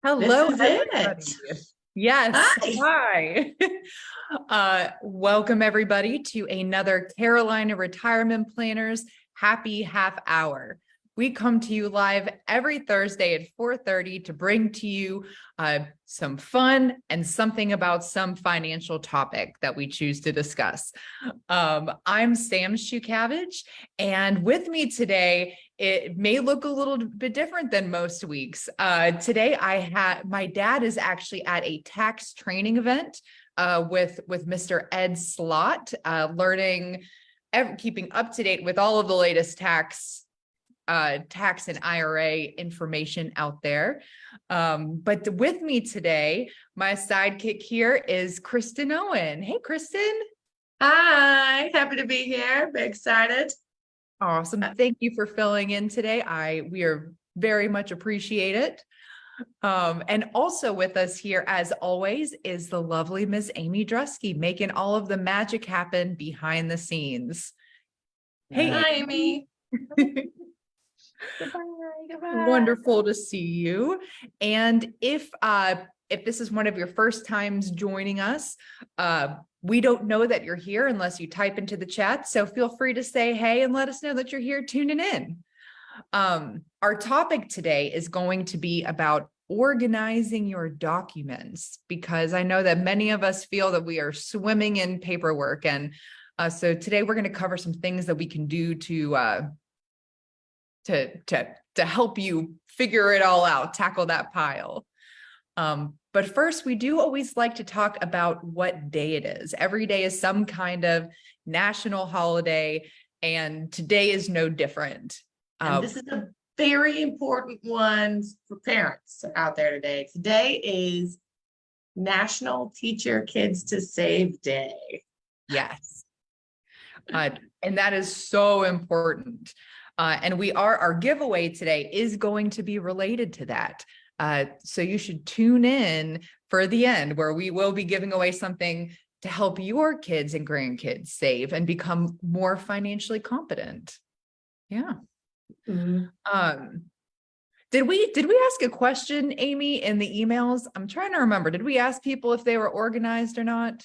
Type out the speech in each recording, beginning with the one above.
Hello, This is everybody. it. Yes, Hi. hi. Welcome everybody to another Carolina Retirement Planners Happy Half Hour. We come to you live every Thursday at 4:30 to bring to you some fun and something about some financial topic that we choose to discuss. I'm Sam Shukavage, and with me today, it may look a little bit different than most weeks. Today, my dad is actually at a tax training event with Mr. Ed Slott, keeping up to date with all of the latest tax and IRA information out there. But with me today, my sidekick here is Kristen Owen. Hey, Kristen. Hi. Happy to be here. Very excited. Awesome. Thank you for filling in today. We are very much appreciate it. And also with us here, as always, is the lovely Miss Amy Drusky, making all of the magic happen behind the scenes. Hey, Hi, Amy. Goodbye. Wonderful to see you. And if this is one of your first times joining us, we don't know that you're here unless you type into the chat. So feel free to say hey and let us know that you're here tuning in. Our topic today is going to be about organizing your documents, because I know that many of us feel that we are swimming in paperwork. And so today we're going to cover some things that we can do to help you figure it all out, tackle that pile. But first, we do always like to talk about what day it is. Every day is some kind of national holiday, and today is no different. And this is a very important one for parents out there today. Today is National Teach Your Kids to Save Day. Yes. And that is so important. And our giveaway today is going to be related to that. So you should tune in for the end, where we will be giving away something to help your kids and grandkids save and become more financially competent. Yeah. Mm-hmm. Did we ask a question, Amy, in the emails? I'm trying to remember. Did we ask people if they were organized or not?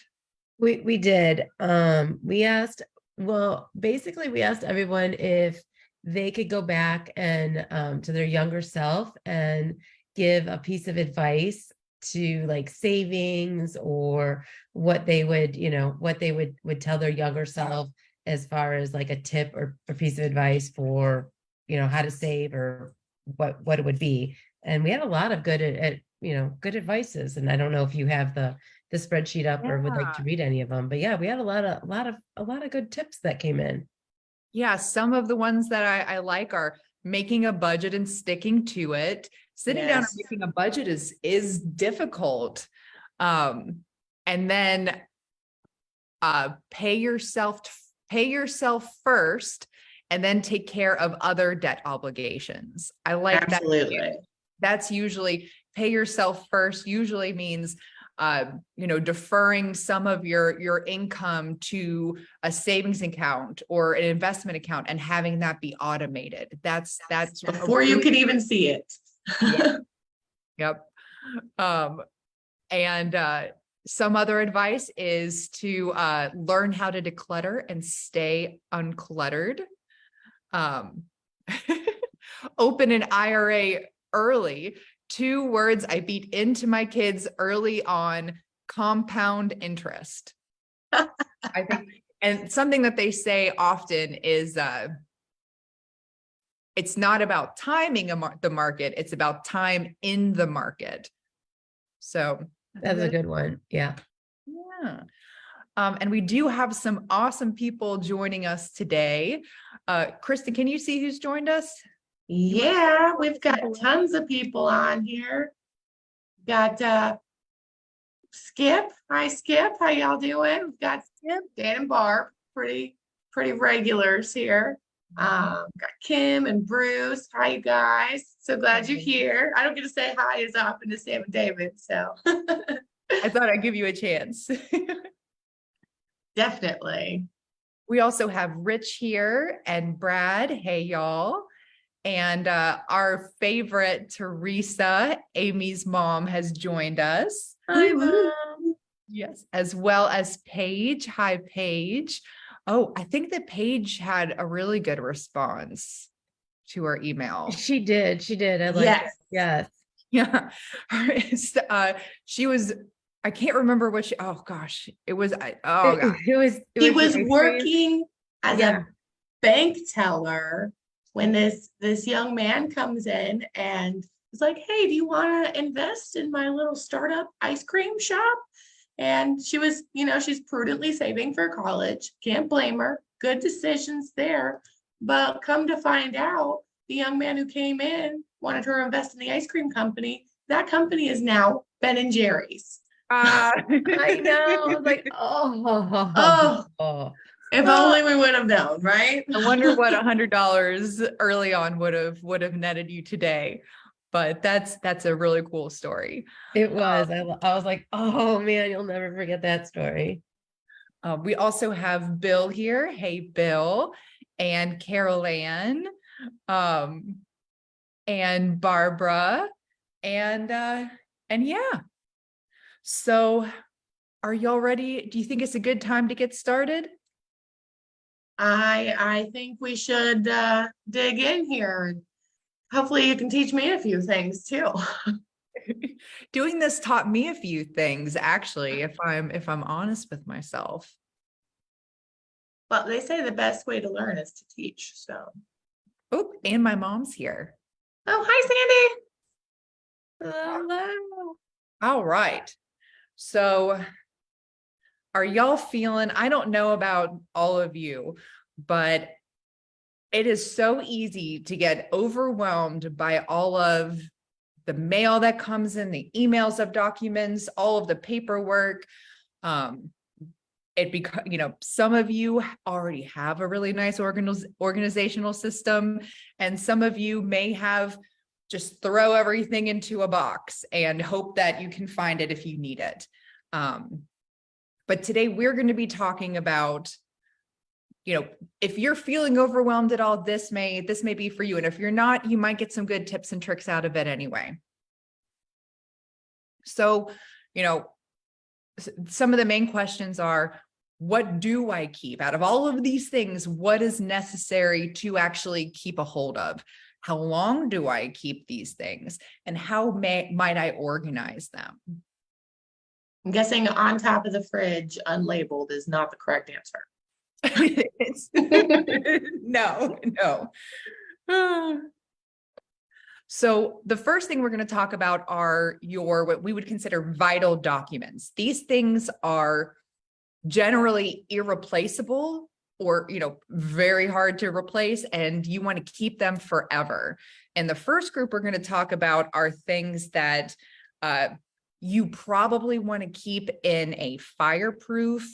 We did. We asked everyone if they could go back and to their younger self and give a piece of advice to like savings, or what they would tell their younger self as far as like a tip or a piece of advice for, how to save, or what it would be. And we had a lot of good advices. And I don't know if you have the spreadsheet up or would like to read any of them, but yeah, we had a lot of good tips that came in. Yeah, some of the ones that I like are making a budget and sticking to it. Sitting down and making a budget is difficult. And then pay yourself first, and then take care of other debt obligations. I like Absolutely. that. That's usually pay yourself first, usually means deferring some of your income to a savings account or an investment account and having that be automated. That's before you can even see it. Yep. And some other advice is to learn how to declutter and stay uncluttered. Open an IRA early. 2 words I beat into my kids early on: compound interest. I think, and something that they say often is it's not about timing the market, it's about time in the market. So that's a good one. Yeah. And we do have some awesome people joining us today. Kristen, can you see who's joined us? Yeah, we've got tons of people on here. Got Skip. Hi, Skip. How y'all doing? We've got Skip, Dan, and Barb. Pretty regulars here. Got Kim and Bruce. Hi, you guys. So glad you're here. I don't get to say hi as often as Sam and David, so I thought I'd give you a chance. Definitely. We also have Rich here and Brad. Hey, y'all. And our favorite Teresa, Amy's mom, has joined us. Hi, Mom. Yes, as well as Paige. Hi, Paige. Oh, I think that Paige had a really good response to our email. She did. I like it. Yes. Yes. Yeah. She was, I can't remember what she, oh gosh, it was, oh God. He the was ice cream. working as Yeah. a bank teller when this young man comes in and is like, hey, do you want to invest in my little startup ice cream shop? And she was, she's prudently saving for college. Can't blame her. Good decisions there. But come to find out, the young man who came in wanted her to invest in the ice cream company. That company is now Ben and Jerry's. I know. I was like, Oh, if only we would have known, right? I wonder what $100 early on would have netted you today. But that's a really cool story. It was. I was like, oh man, you'll never forget that story. We also have Bill here. Hey, Bill, and Carol Ann, and Barbara, and yeah. So, are y'all ready? Do you think it's a good time to get started? I think we should dig in here. Hopefully you can teach me a few things too. Doing this taught me a few things, actually, if I'm honest with myself. Well, they say the best way to learn is to teach. So, Oh, and my mom's here. oh, hi, Sandy. Hello. All right. So, are y'all feeling, I don't know about all of you, but it is so easy to get overwhelmed by all of the mail that comes in, the emails of documents, all of the paperwork. Some of you already have a really nice organizational system, and some of you may have just throw everything into a box and hope that you can find it if you need it. But today we're going to be talking about, if you're feeling overwhelmed at all, this may be for you. And if you're not, you might get some good tips and tricks out of it anyway. So, some of the main questions are, what do I keep? Out of all of these things, what is necessary to actually keep a hold of? How long do I keep these things? And how might I organize them? I'm guessing on top of the fridge, unlabeled, is not the correct answer. No. So the first thing we're going to talk about are what we would consider vital documents. These things are generally irreplaceable or, very hard to replace, and you want to keep them forever. And the first group we're going to talk about are things that you probably want to keep in a fireproof,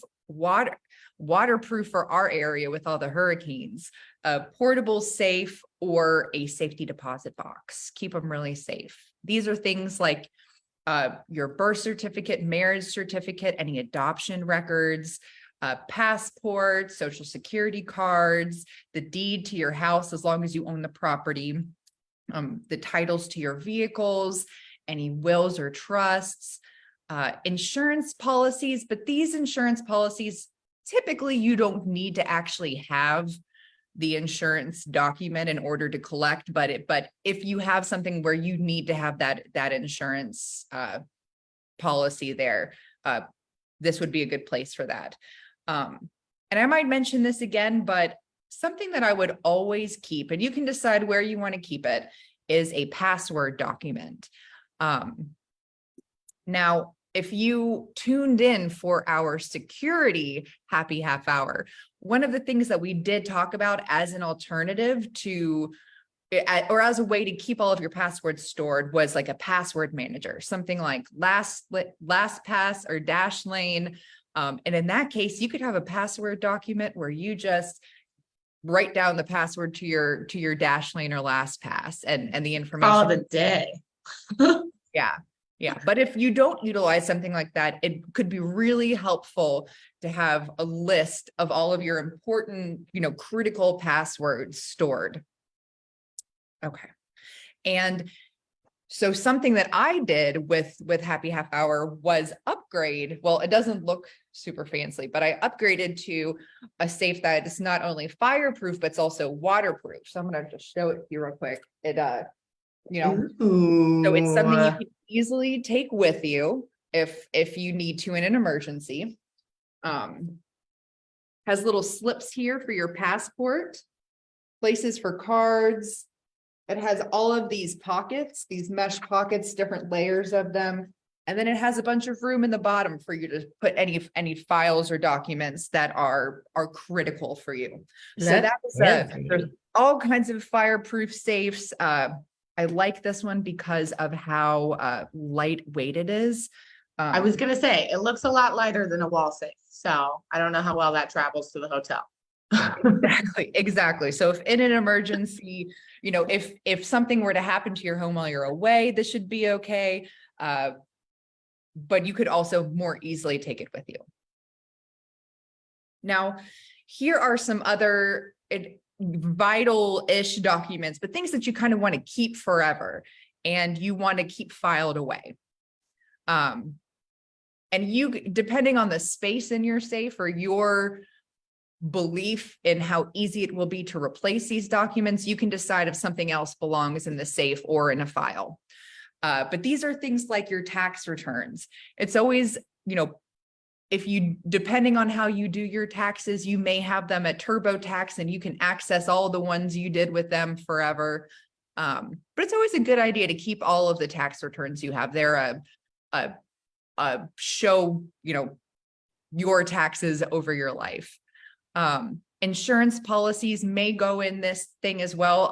waterproof for our area with all the hurricanes, a portable safe, or a safety deposit box. Keep them really safe. These are things like your birth certificate, marriage certificate, any adoption records, passport, social security cards, the deed to your house as long as you own the property, the titles to your vehicles, any wills or trusts, insurance policies. But these insurance policies, typically you don't need to actually have the insurance document in order to collect, but if you have something where you need to have that insurance policy there, this would be a good place for that. And I might mention this again, but something that I would always keep, and you can decide where you want to keep it, is a password document. Now, if you tuned in for our security happy half hour, one of the things that we did talk about as an alternative to, or as a way to keep all of your passwords stored, was like a password manager, something like LastPass or Dashlane. And in that case, you could have a password document where you just write down the password to your Dashlane or LastPass and the information. All the day. Yeah. But if you don't utilize something like that, it could be really helpful to have a list of all of your important, critical passwords stored. Okay. And so something that I did with Happy Half Hour was upgrade. Well, it doesn't look super fancy, but I upgraded to a safe that is not only fireproof, but it's also waterproof. So I'm going to just show it to you real quick. It, so it's something you can easily take with you if you need to in an emergency. Has little slips here for your passport, places for cards. It has all of these pockets, these mesh pockets, different layers of them. And then it has a bunch of room in the bottom for you to put any files or documents that are critical for you. So that's there's all kinds of fireproof safes. I like this one because of how lightweight it is. I was going to say, it looks a lot lighter than a wall safe. So I don't know how well that travels to the hotel. Exactly. So if in an emergency, if something were to happen to your home while you're away, this should be okay. But you could also more easily take it with you. Now, here are some other vital-ish documents, but things that you kind of want to keep forever and you want to keep filed away. And you, depending on the space in your safe or your belief in how easy it will be to replace these documents, you can decide if something else belongs in the safe or in a file. But these are things like your tax returns. It's always, if you, depending on how you do your taxes, you may have them at TurboTax and you can access all the ones you did with them forever. But it's always a good idea to keep all of the tax returns you have. They're show, your taxes over your life. Insurance policies may go in this thing as well.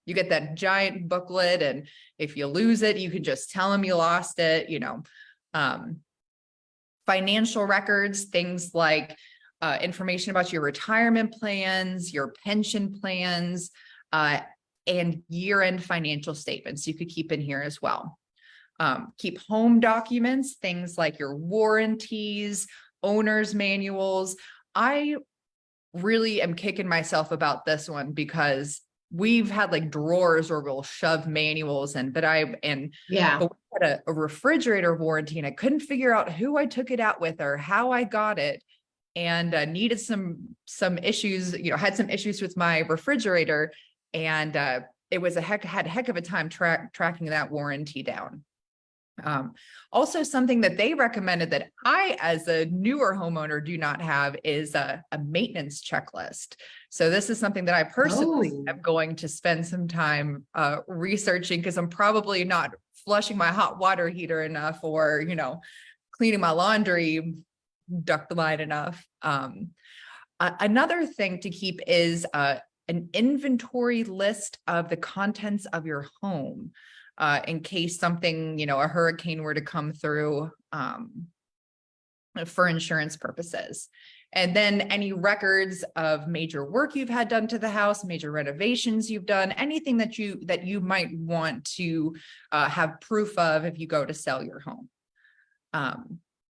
You get that giant booklet, and if you lose it, you can just tell them you lost it, financial records, things like information about your retirement plans, your pension plans, and year-end financial statements you could keep in here as well. Keep home documents, things like your warranties, owner's manuals. I really am kicking myself about this one because we've had like drawers where we'll shove manuals in, but we had a refrigerator warranty and I couldn't figure out who I took it out with or how I got it, and needed some issues, had some issues with my refrigerator, and it was had a heck of a time tracking that warranty down. Also, something that they recommended that I, as a newer homeowner, do not have is a maintenance checklist. So this is something that I personally am going to spend some time researching, because I'm probably not flushing my hot water heater enough, or cleaning my laundry duct line enough. Another thing to keep is an inventory list of the contents of your home. In case something, a hurricane were to come through, for insurance purposes. And then any records of major work you've had done to the house, major renovations you've done, anything that you might want to have proof of if you go to sell your home.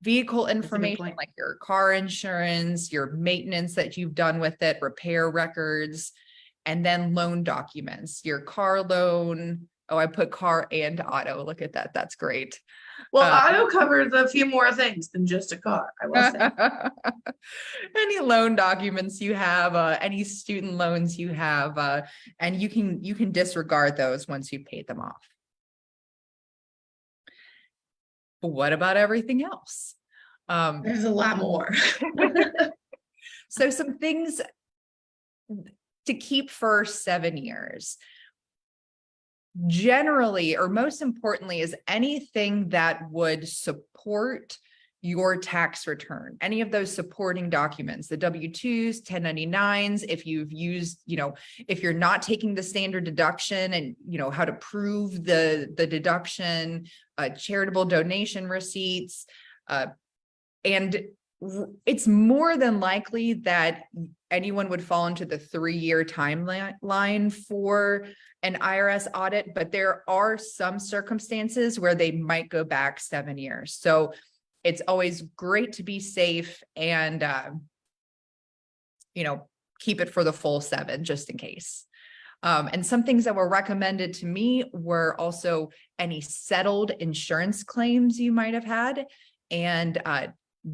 Vehicle information like your car insurance, your maintenance that you've done with it, repair records, and then loan documents, your car loan. Oh, I put car and auto. Look at that. That's great. Well, auto covers a few more things than just a car, I will say. Any loan documents you have, any student loans you have, and you can disregard those once you've paid them off. But what about everything else? There's a lot more. So some things to keep for 7 years. Generally, or most importantly, is anything that would support your tax return, any of those supporting documents, the W-2s, 1099s, if you've used, if you're not taking the standard deduction and, how to prove the deduction, charitable donation receipts, and it's more than likely that anyone would fall into the 3-year timeline for an IRS audit, but there are some circumstances where they might go back 7 years. So it's always great to be safe and, keep it for the full 7 just in case. And some things that were recommended to me were also any settled insurance claims you might have had, and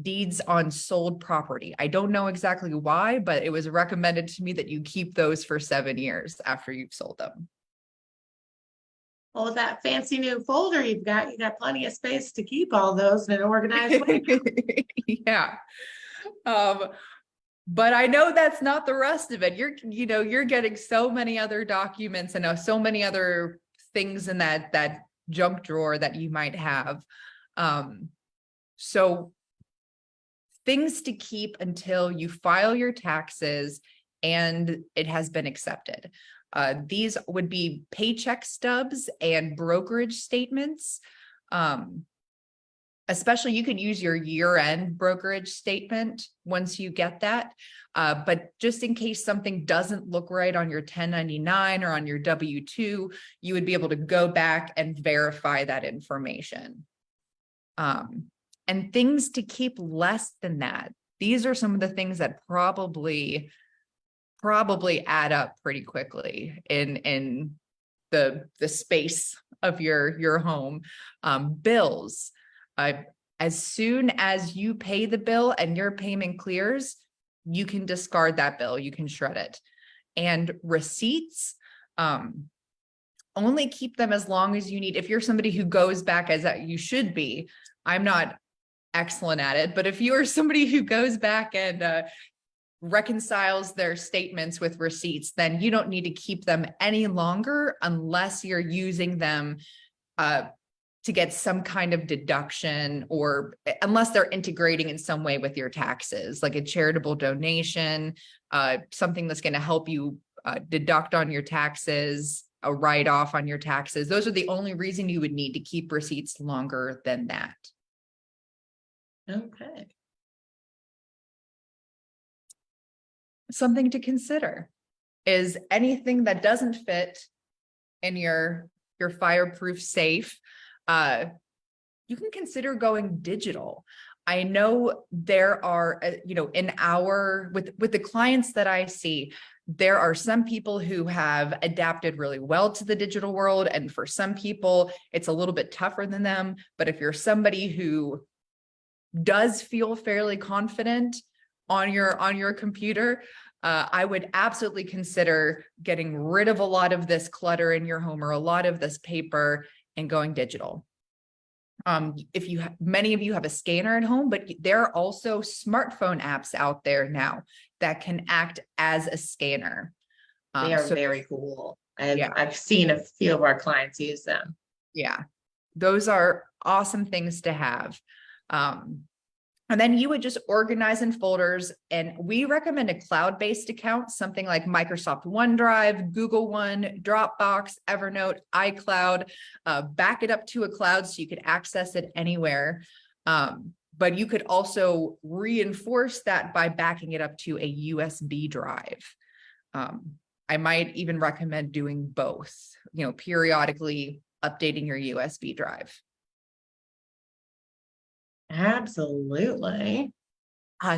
deeds on sold property. I don't know exactly why, but it was recommended to me that you keep those for 7 years after you've sold them. Well, with that fancy new folder you got plenty of space to keep all those in an organized way. Yeah. But I know that's not the rest of it. You're getting so many other documents and so many other things in that junk drawer that you might have. So things to keep until you file your taxes and it has been accepted. These would be paycheck stubs and brokerage statements. Especially you could use your year-end brokerage statement once you get that. But just in case something doesn't look right on your 1099 or on your W-2, you would be able to go back and verify that information. And things to keep less than that. These are some of the things that probably add up pretty quickly in the space of your home. Bills. As soon as you pay the bill and your payment clears, you can discard that bill, you can shred it. And receipts, only keep them as long as you need. If you're somebody who goes back, as you should be, I'm not excellent at it, but if you are somebody who goes back and reconciles their statements with receipts, then you don't need to keep them any longer unless you're using them to get some kind of deduction, or unless they're integrating in some way with your taxes, like a charitable donation, something that's going to help you deduct on your taxes, a write-off on your taxes. Those are the only reason you would need to keep receipts longer than that. Okay. Something to consider is anything that doesn't fit in your fireproof safe. You can consider going digital. I know there are, with the clients that I see, there are some people who have adapted really well to the digital world. And for some people, it's a little bit tougher than them. But if you're somebody who does feel fairly confident on your computer, I would absolutely consider getting rid of a lot of this clutter in your home or a lot of this paper and going digital. Many of you have a scanner at home, but there are also smartphone apps out there now that can act as a scanner. They are very cool. I've seen a few of our clients use them. Yeah, those are awesome things to have. And then you would just organize in folders, and we recommend a cloud-based account, something like Microsoft OneDrive, Google One, Dropbox, Evernote, iCloud. Back it up to a cloud so you could access it anywhere. But you could also reinforce that by backing it up to a USB drive. I might even recommend doing both, periodically updating your USB drive. Absolutely.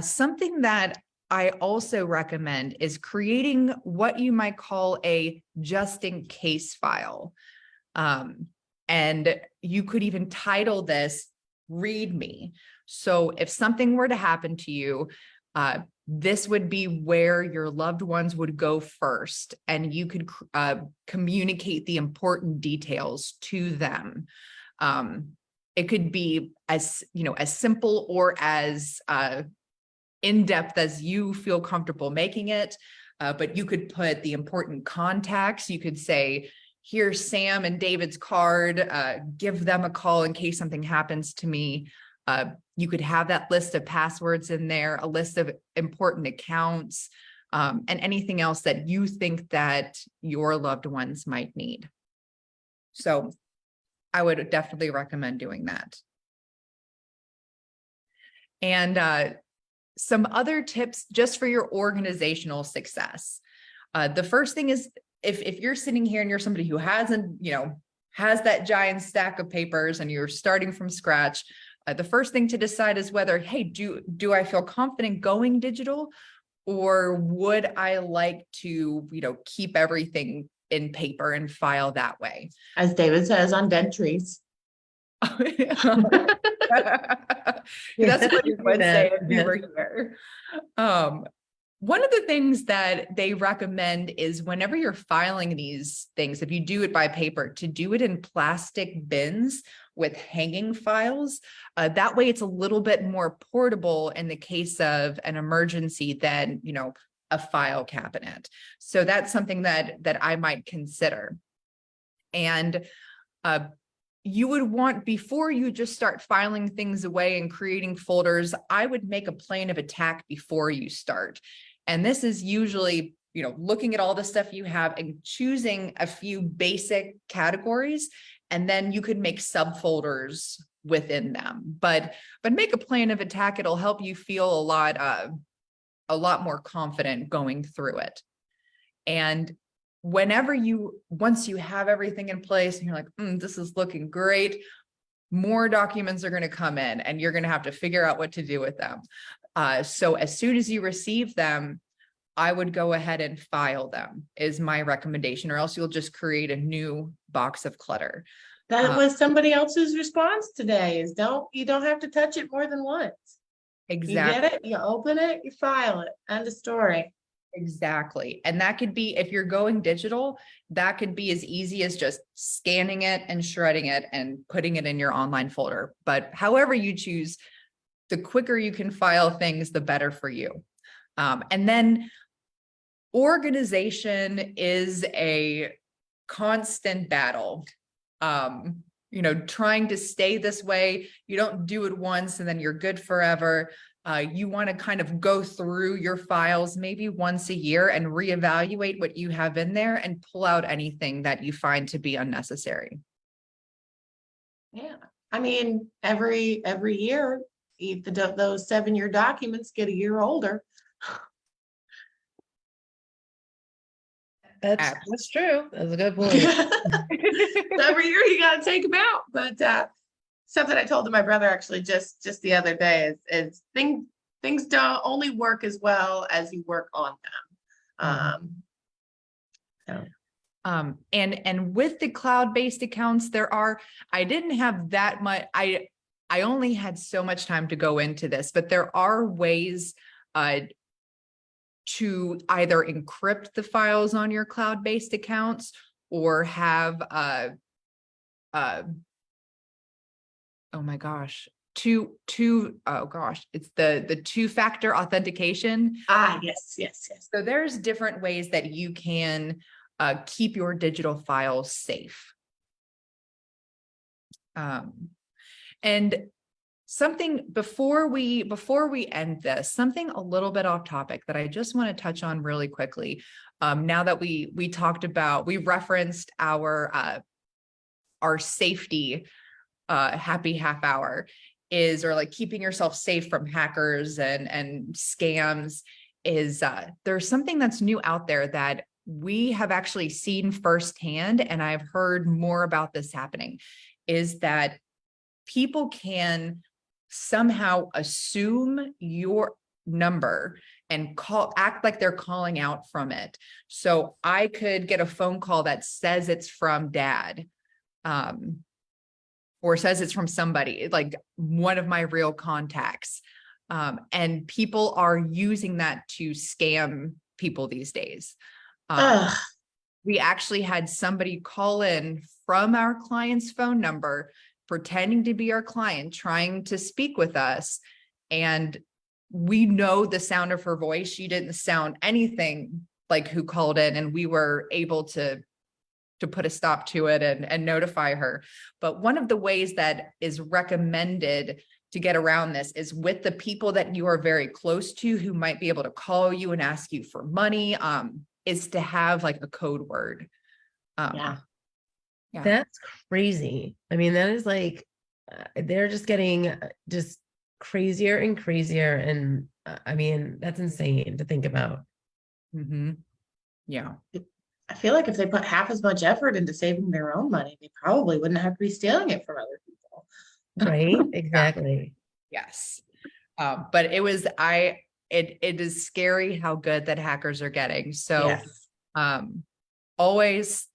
Something that I also recommend is creating what you might call a just in case file. And you could even title this "Read Me." So if something were to happen to you, this would be where your loved ones would go first, and you could communicate the important details to them. It could be as simple or as in-depth as you feel comfortable making it. But you could put the important contacts. You could say, here's Sam and David's card. Give them a call in case something happens to me. You could have that list of passwords in there, a list of important accounts, and anything else that you think that your loved ones might need. So I would definitely recommend doing that. And some other tips just for your organizational success. The first thing is, if you're sitting here and you're somebody who hasn't, has that giant stack of papers and you're starting from scratch, the first thing to decide is whether, hey, do I feel confident going digital, or would I like to, keep everything in paper and file that way. As David says, on dead trees. That's what you would say if you were here. One of the things that they recommend is whenever you're filing these things, if you do it by paper, to do it in plastic bins with hanging files. That way it's a little bit more portable in the case of an emergency than, a file cabinet. So that's something that I might consider. And you would want, before you just start filing things away and creating folders, I would make a plan of attack before you start. And this is usually, looking at all the stuff you have and choosing a few basic categories, and then you could make subfolders within them. But make a plan of attack. It'll help you feel a lot more confident going through it. And once you have everything in place and you're like, this is looking great, more documents are going to come in and you're going to have to figure out what to do with them. So as soon as you receive them, I would go ahead and file them is my recommendation, or else you'll just create a new box of clutter. That was somebody else's response today, is you don't have to touch it more than once. Exactly. You get it, you open it, you file it, end of story. Exactly. And that could be, if you're going digital, that could be as easy as just scanning it and shredding it and putting it in your online folder. But however you choose, the quicker you can file things, the better for you. And then organization is a constant battle. Trying to stay this way. You don't do it once and then you're good forever. You want to kind of go through your files maybe once a year and reevaluate what you have in there and pull out anything that you find to be unnecessary. Yeah. I mean, every year, those 7-year documents get a year older. That's true. That's a good point. Every year you got to take them out. But something I told my brother actually just the other day is things don't only work as well as you work on them. And with the cloud-based accounts, I didn't have that much. I only had so much time to go into this, but there are ways to either encrypt the files on your cloud-based accounts or have oh my gosh, it's the two-factor authentication. Yes. So there's different ways that you can keep your digital files safe. And something before we end this, something a little bit off topic that I just want to touch on really quickly. Now that we referenced our safety happy half hour or like keeping yourself safe from hackers and scams, is there's something that's new out there that we have actually seen firsthand, and I've heard more about this happening, is that people can somehow assume your number and act like they're calling out from it. So I could get a phone call that says it's from dad, or says it's from somebody, like one of my real contacts. And people are using that to scam people these days. We actually had somebody call in from our client's phone number, pretending to be our client, trying to speak with us. And we know the sound of her voice. She didn't sound anything like who called in, and we were able to put a stop to it and notify her. But one of the ways that is recommended to get around this is with the people that you are very close to, who might be able to call you and ask you for money, is to have like a code word. Yeah. That's crazy. I mean, that is like, they're just getting just crazier and crazier. And I mean, that's insane to think about. Mm-hmm. Yeah. I feel like if they put half as much effort into saving their own money, they probably wouldn't have to be stealing it from other people. Right? Exactly. Yes. But it is scary how good that hackers are getting. So, Yes. always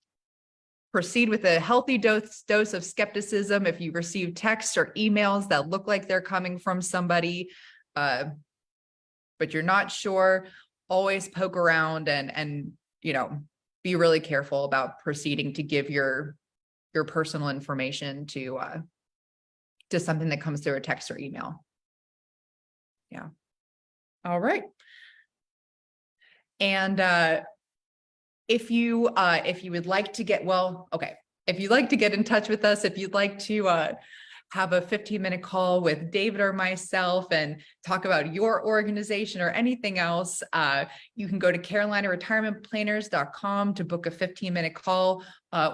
proceed with a healthy dose of skepticism. If you receive texts or emails that look like they're coming from somebody, but you're not sure, always poke around and be really careful about proceeding to give your personal information to something that comes through a text or email. Yeah. All right. And if you would like to get, if you'd like to get in touch with us, if you'd like to have a 15-minute call with David or myself and talk about your organization or anything else, you can go to carolinaretirementplanners.com to book a 15-minute call,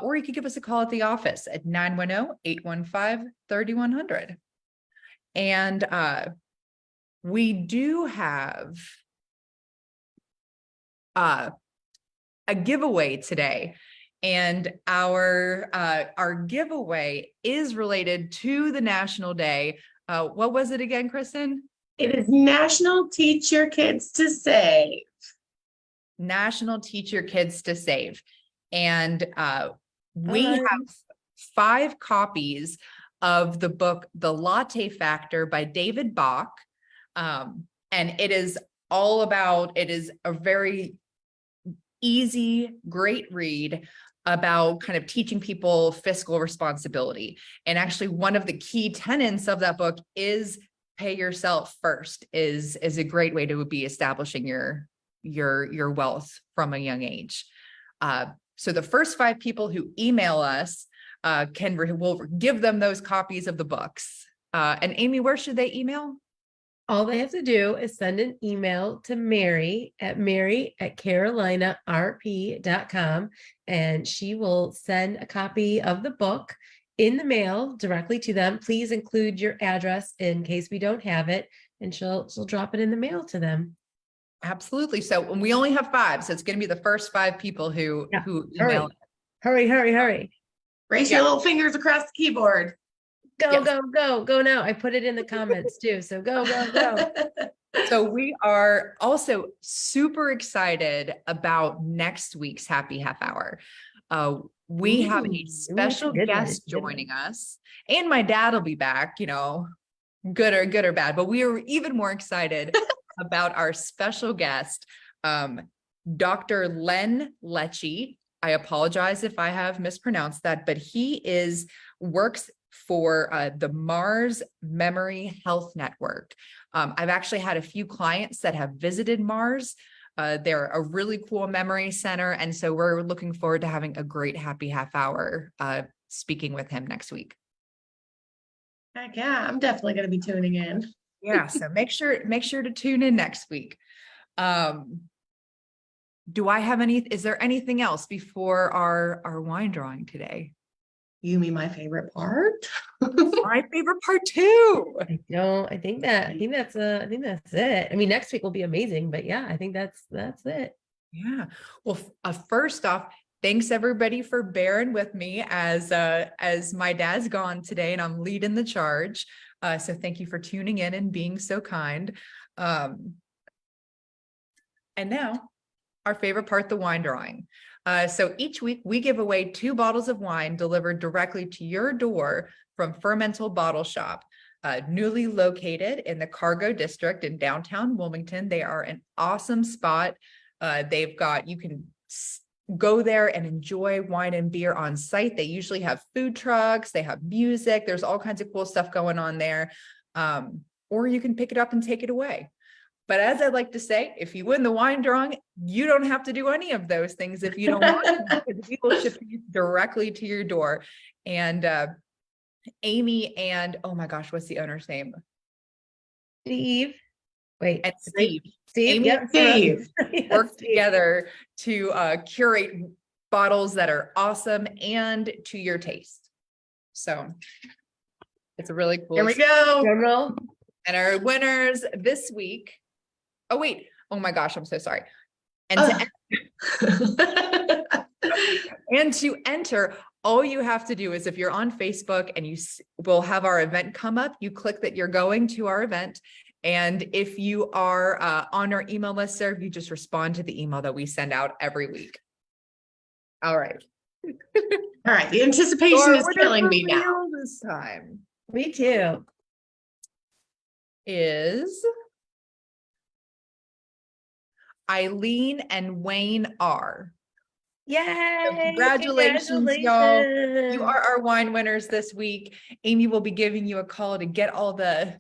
or you could give us a call at the office at 910-815-3100. And we do have a giveaway today. And our giveaway is related to the National Day. What was it again, Kristen? It is National Teach Your Kids to Save. National Teach Your Kids to Save. And we have 5 copies of the book, The Latte Factor by David Bach. And it is a very easy, great read about kind of teaching people fiscal responsibility. And actually one of the key tenets of that book is pay yourself first, is a great way to be establishing your wealth from a young age. So the first 5 people who email us we'll give them those copies of the books. And Amy, where should they email? All they have to do is send an email to Mary at carolinarp.com, and she will send a copy of the book in the mail directly to them. Please include your address in case we don't have it, and she'll drop it in the mail to them. Absolutely. So when we only have 5, so it's going to be the first 5 people who email. Hurry. Raise your little fingers across the keyboard. Go now. I put it in the comments too. So go. So we are also super excited about next week's Happy Half Hour. We have a special guest joining us, and my dad will be back, good or bad, but we are even more excited about our special guest, Dr. Len Lecce. I apologize if I have mispronounced that, but he works for the Mars Memory Health Network. I've actually had a few clients that have visited Mars. They're a really cool memory center. And so we're looking forward to having a great Happy Half Hour speaking with him next week. Heck yeah, I'm definitely going to be tuning in. Yeah, so make sure to tune in next week. Is there anything else before our wine drawing today? You mean my favorite part? My favorite part too. I think that's it. I mean, next week will be amazing, but yeah, I think that's it. Yeah. Well, first off, thanks everybody for bearing with me as my dad's gone today and I'm leading the charge. So thank you for tuning in and being so kind. And now our favorite part, the wine drawing. So each week we give away 2 bottles of wine delivered directly to your door from Fermental Bottle Shop, newly located in the Cargo District in downtown Wilmington. They are an awesome spot. You can go there and enjoy wine and beer on site. They usually have food trucks, they have music, there's all kinds of cool stuff going on there. Or you can pick it up and take it away. But as I like to say, if you win the wine drawing, you don't have to do any of those things if you don't want to, because we will ship these directly to your door. And Amy and, oh my gosh, what's the owner's name? Steve. Steve. Amy yep, Steve. Work together to curate bottles that are awesome and to your taste. So it's a really cool. Here we go. Drum roll. And our winners this week. Oh, wait. Oh my gosh. I'm so sorry. And to enter, all you have to do is if you're on Facebook and will have our event come up, you click that you're going to our event. And if you are on our email listserv, you just respond to the email that we send out every week. All right. All right, the anticipation is killing me now. This time Me too. is Eileen and Wayne R. Yay! So congratulations, y'all. You are our wine winners this week. Amy will be giving you a call to get all the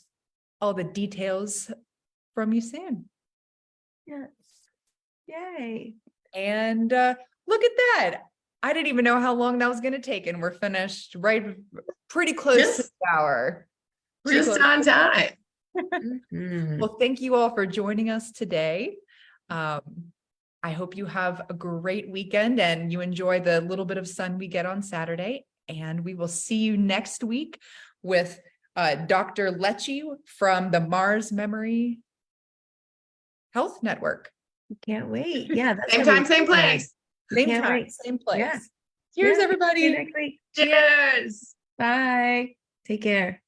details from you soon. Yes. Yay. And look at that. I didn't even know how long that was going to take, and we're finished pretty close to the hour. Pretty Just close. on time. Mhm. Well, thank you all for joining us today. I hope you have a great weekend and you enjoy the little bit of sun we get on Saturday. And we will see you next week with Dr. Lecce from the Mars Memory Health Network. Can't wait. Yeah. That's Same gonna time, be same fun. place. Same Can't time, wait. same place. Yeah. Cheers, Yeah. See you everybody. next week. Cheers. Bye. Take care.